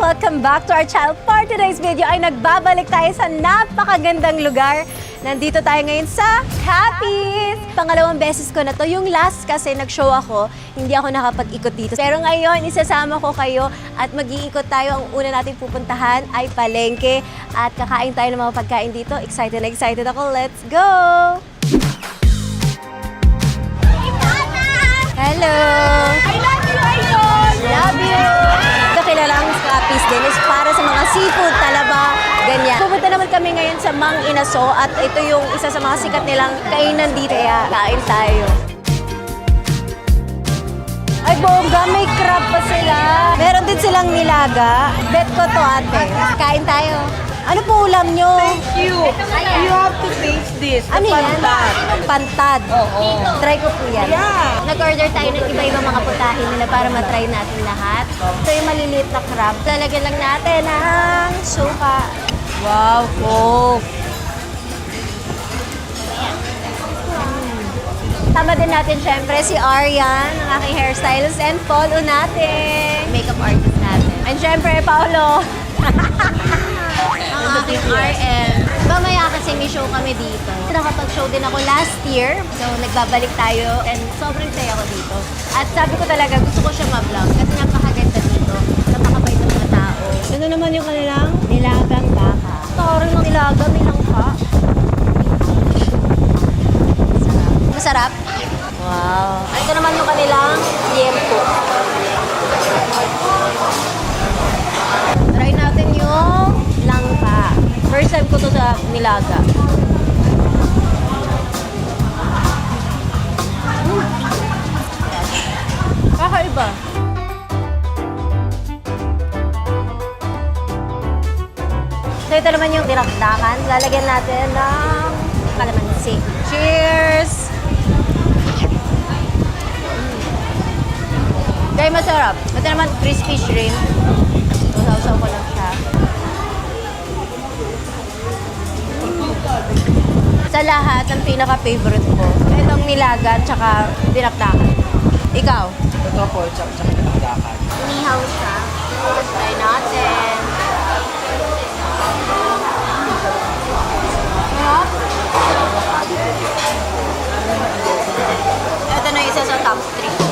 welcome back to our channel. For today's video ay nagbabalik tayo sa napakagandang lugar. Nandito tayo ngayon sa Capiz! Pangalawang beses ko na to. Yung last kasi nag-show ako, hindi ako nakapag-ikot dito. Pero ngayon, isasama ko kayo at mag-iikot tayo. Ang una natin pupuntahan ay palengke at kakain tayo ng mga pagkain dito. Excited na excited ako. Let's go! Hello! I love you, Idol! Love you! Kilalang Capiz din is para sa mga seafood, talaba, ganyan. Pupunta naman kami ngayon sa Mang Inaso at ito yung isa sa mga sikat nilang kainan dito. Kaya kain tayo. Ay, bongga, may crab pa sila. Meron din silang nilaga. Bet ko to, ate. Kain tayo. Ano po ulam nyo? Thank you. You have to taste this. Ano yan? Pantad. Pantad. Oo. Try ko po yan. Yeah. Nag-order tayo ng iba-ibang mga putahin nila para matry natin lahat. So yung maliliit na crab, lalagyan lang natin ng suka. Wow, Coke. Tama din natin syempre si Arian, ang aking hairstylist, and follow natin. Makeup artist natin. And syempre, Paolo. Ang aking RM. Mamaya kasi may show kami dito. Nakapag-show din ako last year. So, nagbabalik tayo and sobrang saya ko dito. At sabi ko talaga, gusto ko siya ma-vlog kasi napakaganda dito. Napakabait ng mga tao. Ano naman yung kanilang? Nilagang baka. Parang ng nilaga, may langka. Masarap. Wow. Ito naman yung kanilang liempo. Try natin yung langka. First time ko to sa nilaga. Kakaiba. So ito naman yung dinakdakan. Lalagyan natin ng kalamansi. Cheers! Kaya masarap. Ito naman crispy shrimp. Usaw-usaw ko lang siya. Sa lahat, ang pinaka-favorite ko, itong nilaga at saka dinakdakan. Ikaw? Ito po, tsaka pinagdakan. Inihaw siya. Try natin. Sarap. Ito na isa sa top 3 ko.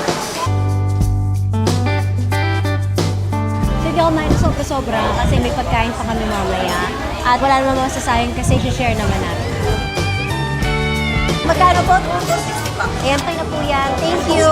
Sige ako kumain na sobra-sobra kasi may pagkain pa kami mamaya. At wala naman masasayang kasi share naman natin. Magkano po? 260 pa. Ayan pa na po yan. Thank you.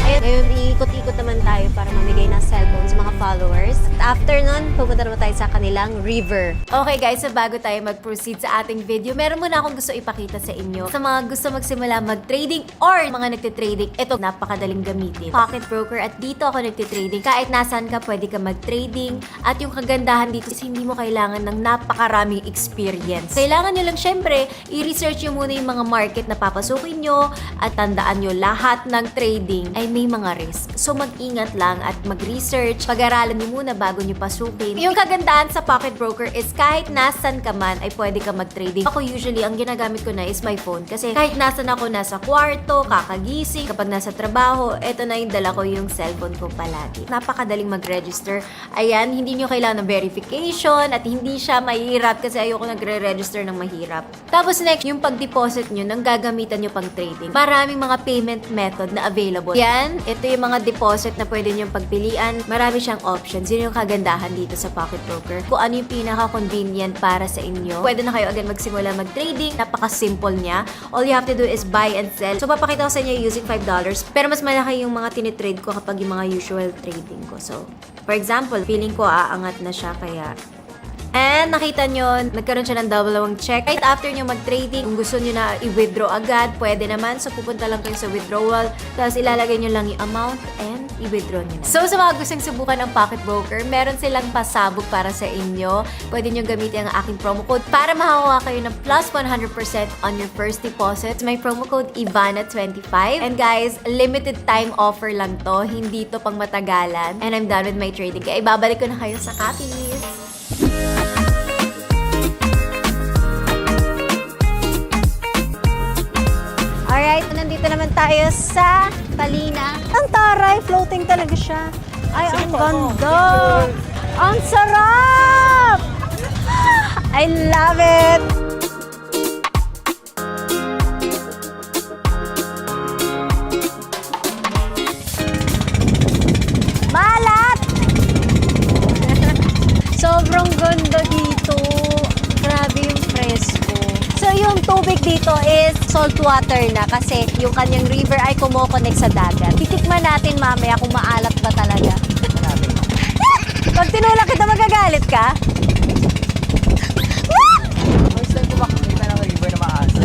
Ayun, ngayon iikot-ikot naman tayo para mamigay ng cellphone sa mga followers. At after nun, pupunta naman tayo sa kanilang river. Okay guys, so bago tayo mag-proceed sa ating video, meron muna akong gusto ipakita sa inyo. Sa mga gusto magsimula mag-trading or mga nagtitrading, ito napakadaling gamitin. Pocket broker at dito ako nagtitrading. Kahit nasaan ka, pwede ka mag-trading. At yung kagandahan dito is hindi mo kailangan ng napakaraming experience. Kailangan nyo lang syempre, i-research nyo muna yung mga market na papasukin nyo at tandaan nyo lahat ng trading ay may mga risk. So mag-ingat lang at mag-research. Pag-aralan nyo muna bago nyo pasukin. Yung kagandahan sa pocket broker is kahit nasan ka man ay pwede ka mag-trading. Ako usually, ang ginagamit ko na is my phone. Kasi kahit nasan ako, nasa kwarto, kakagising, kapag nasa trabaho, eto na yung dala ko yung cellphone ko palagi. Napakadaling mag-register. Ayan, hindi nyo kailangan ng verification at hindi siya mahirap kasi ayoko nagre-register ng mahirap. Tapos next, yung pag-deposit nyo nang gagamitan nyo pang trading. Maraming mga payment method na available. Yan, ito yung mga deposit na pwede nyo pagpilian. Marami siyang options. Yun yung kagandahan dito sa pocket broker. Kung ano yung pinaka-convenient para sa inyo. Pwede na kayo agad magsimula mag-trading. Napaka-simple niya. All you have to do is buy and sell. So, papakita ko sa inyo using $5. Pero mas malaki yung mga tinitrade ko kapag yung mga usual trading ko. So, for example, feeling ko aangat na siya kaya and nakita nyo, nagkaroon siya ng dalawang check. Right after nyo mag-trading, kung gusto nyo na i-withdraw agad, pwede naman. So, pupunta lang kayo sa withdrawal. Tapos, ilalagay nyo lang yung amount and i-withdraw nyo na. So, sa mga gustong subukan ng pocket broker, meron silang pasabog para sa inyo. Pwede nyo gamitin ang aking promo code para makakuha kayo ng plus 100% on your first deposit. May promo code IVANA25. And guys, limited time offer lang to. Hindi to pang matagalan. And I'm done with my trading. Kaya ibabalik ko na kayo sa Capiz. Alright, nandito naman tayo sa Palina. Ang taray, floating talaga siya. Ay, ang ganda. Ang sarap! I love it! Malat! Sobrang ganda dito. Grabe yung presko. So yung tubig dito is salt water na kasi yung kanyang river ay kumokonek sa dagat. Titikman natin mamaya kung maalat ba talaga. Pag tinulak kita, magagalit ka? First time ko makikita ng river na maasa.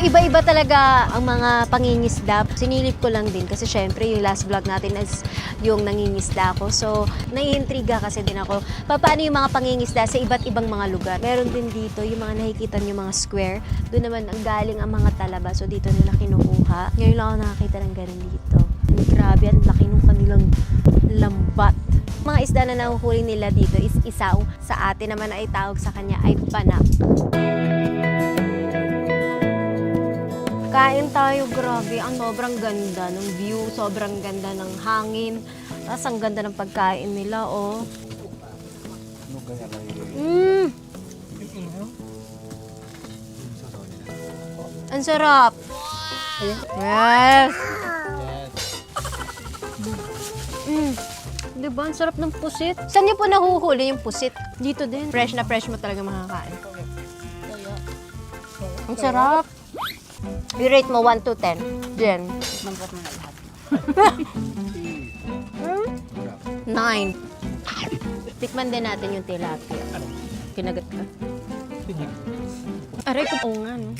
Iba-iba talaga ang mga pangingisda. Sinilip ko lang din kasi syempre yung last vlog natin is yung nangingisda ko. So, naiintriga kasi din ako. Paano yung mga pangingisda sa iba't ibang mga lugar? Meron din dito yung mga nakikita nyo mga square. Doon naman ang galing ang mga talaba. So, dito nila kinukuha. Ngayon lang ako nakakita ng ganun dito. Ang grabe, ang laki ng kanilang lambat. Mga isda na nahuhuli nila dito is isaw. Sa atin naman ay tawag sa kanya ay banak. Kain tayo, grabe. Ang sobrang ganda ng view, sobrang ganda ng hangin. Tapos ang ganda ng pagkain nila, oh. Ang sarap. Yes. Diba? Ang sarap ng pusit. Saan niyo po nahuhuli yung pusit? Dito din. Fresh na fresh mo talaga makakain. Ang sarap. I-rate mo 1 to 10. Jen. 9. Tikman din natin yung tilapia. Kinagat ka? Aray ko po nga, no?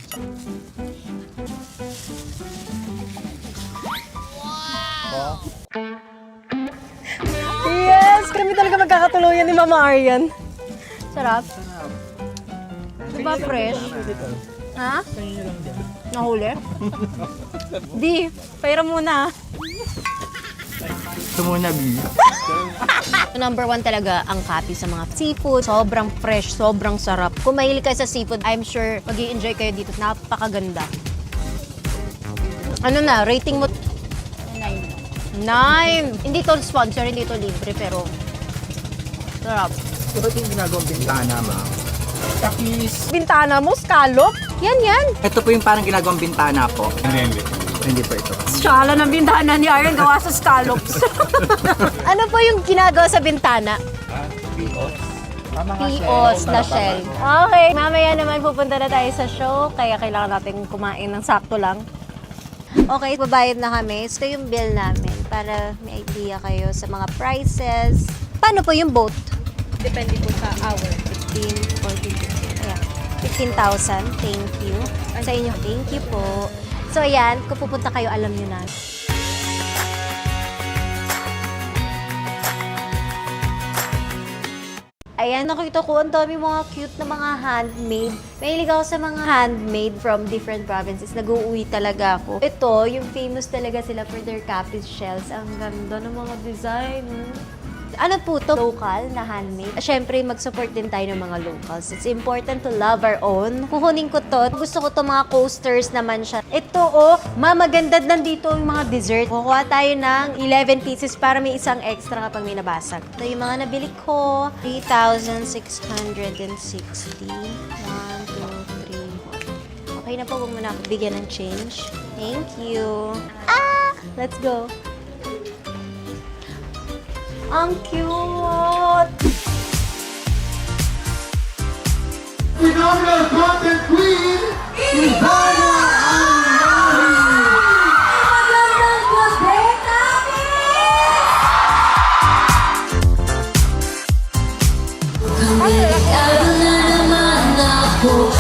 Yes! Kami talaga magkakatuluyan ni Mama Aryan. Sarap. Diba fresh? Ha? Nahuli? Di, paira muna. Ito muna, B. Number 1 talaga ang Capi sa mga seafood. Sobrang fresh, sobrang sarap. Kung mahilig kayo sa seafood, I'm sure mag-i-enjoy kayo dito. Napakaganda. Ano na, rating mo? 9. Hindi to sponsor, hindi to libre, pero sarap. Ito yung ginagawang bintana, ma. Takis. Bintana mo, scallop? Yan. Ito po yung parang ginagawang bintana po. Hindi po ito. Shala ng bintana ni Aryan gawa sa scallops. Ano po yung ginagawa sa bintana? Pios na shell. Okay, mamaya naman pupunta na tayo sa show, kaya kailangan natin kumain ng sakto lang. Okay, babayad na kami. Ito yung bill namin para may idea kayo sa mga prices. Paano po yung boat? Depende po sa hour. 15, 14, ayan. 15,000. Thank you. Sa inyo, thank you po. So, ayan, kung pupunta kayo, alam nyo na. Ayan, nakita ko, ang dami mga cute na mga handmade. Mahilig ako sa mga handmade from different provinces. Nag-uuwi talaga ako. Ito, yung famous talaga sila for their capiz shells. Ang ganda ng mga design. Ano po to? Local na handmade. Siyempre, mag-support din tayo ng mga locals. It's important to love our own. Kukunin ko to. Gusto ko to mga coasters naman siya. Ito, oh, mamagandad nandito yung mga dessert. Kukuha tayo ng 11 pieces para may isang extra kapag may nabasag. Ito yung mga nabili ko. 3,660. 1, 2, 3, 4. Okay na po, huwag mo na ako bigyan ng change. Thank you. Let's go. Ang cute! Phenomenal content queen, Ivana Angari! Magandang gabi, Capi! Delikado na naman ako.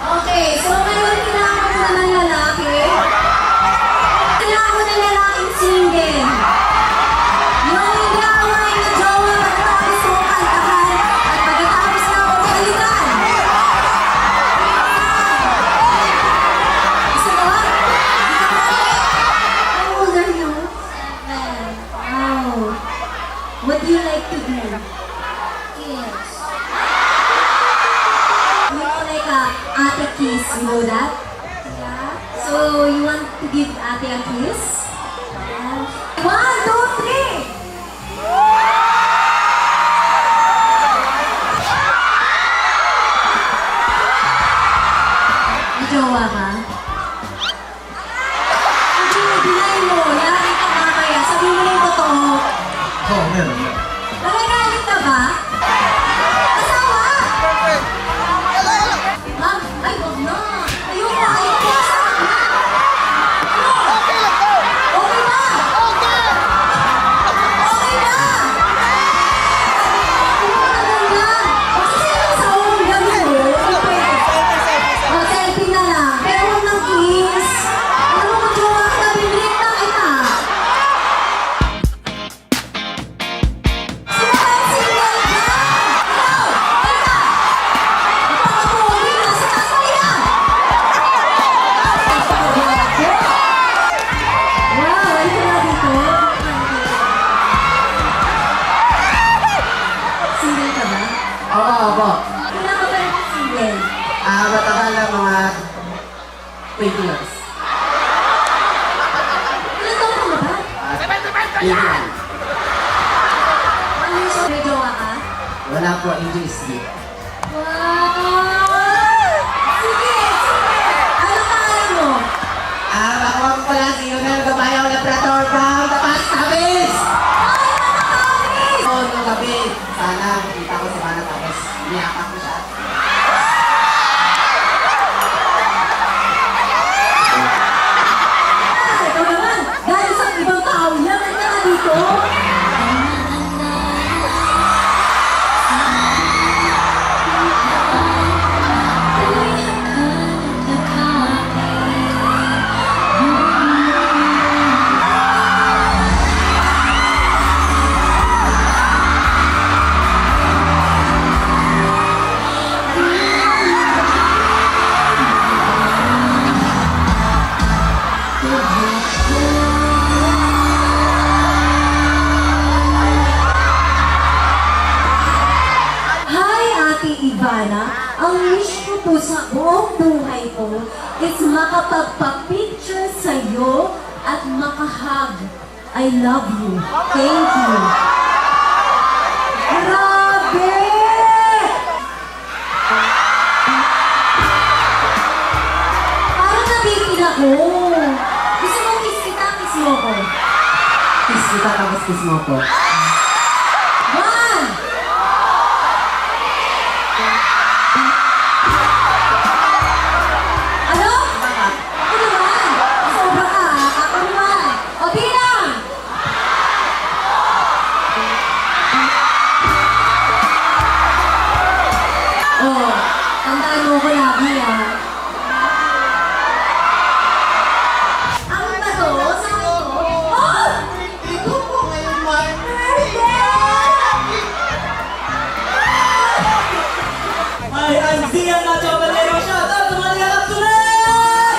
Okay, so What do you like to do? Yes. You know, like a ate kiss, you know that? Yeah. So, you want to give ate a kiss? Yeah. 1, 2, 3! May jowa ka? Hindi, deny mo. Yari ka mamaya. Sabi mo na yung totoo. Oo, meron. Nagagalit ka ba? Asawa? Ma'am, ay, wag na. Ayoko, ayoko. Okay ba? Okay ba? Ano na? Kasi sa ulo gawin mo. O, selfie na lang. Pero huwag ng kiss. Ano mo, jowa ka? Biblik na kita. Sino ba yung single dyan? Ikaw! Teka! Napaka-pogi na. Sa taas ka yan! Wow! Ay ka na dito. Single ka ba? Oo, opo. Kailan ka ba nag-single? Matagal lang mga 20 years. Ilan taon ka na ba? Yun lang. Ano yung may jowa ka? Wala po, NJSD. Wow! Sige! Ano pangalan mo? Ako ang pala si Yunel Gabayaw Labrador from the past Tavis! Oo, nung gabi, sana kita ko si Mana tapos niyakap ko siya. Ito naman! Dahil sa ibang tao yan, ay ka dito! Hi, Ate Ivana. Ang wish ko po sa buong buhay ko is makapagpa-picture sa'yo at makahug. I love you. Thank you. Grabe! Parang nabitin ako. Gusto mo kiss kita, kiss mo ko. Kiss kita tapos kiss mo ko. 1! Ano? Ako naman! Sobra ka! Ako naman! O, bilang! Oh, tandaan mo ko lagi ah. Ang bato? Saan ito? Oh! Dito po ngayon, Mark. Ay, I'm Zian Nacho Valero. Shout out to Manila tonight!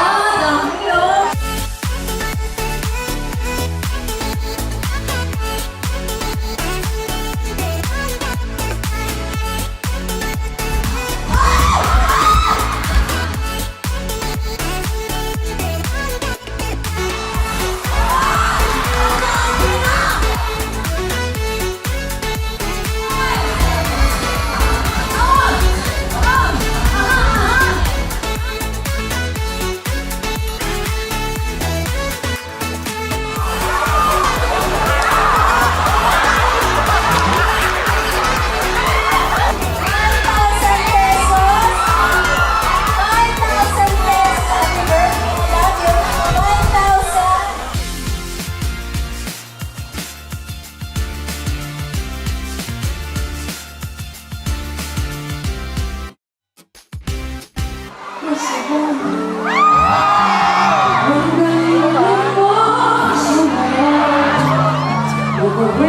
Ah, dami yun. Ang galing mo!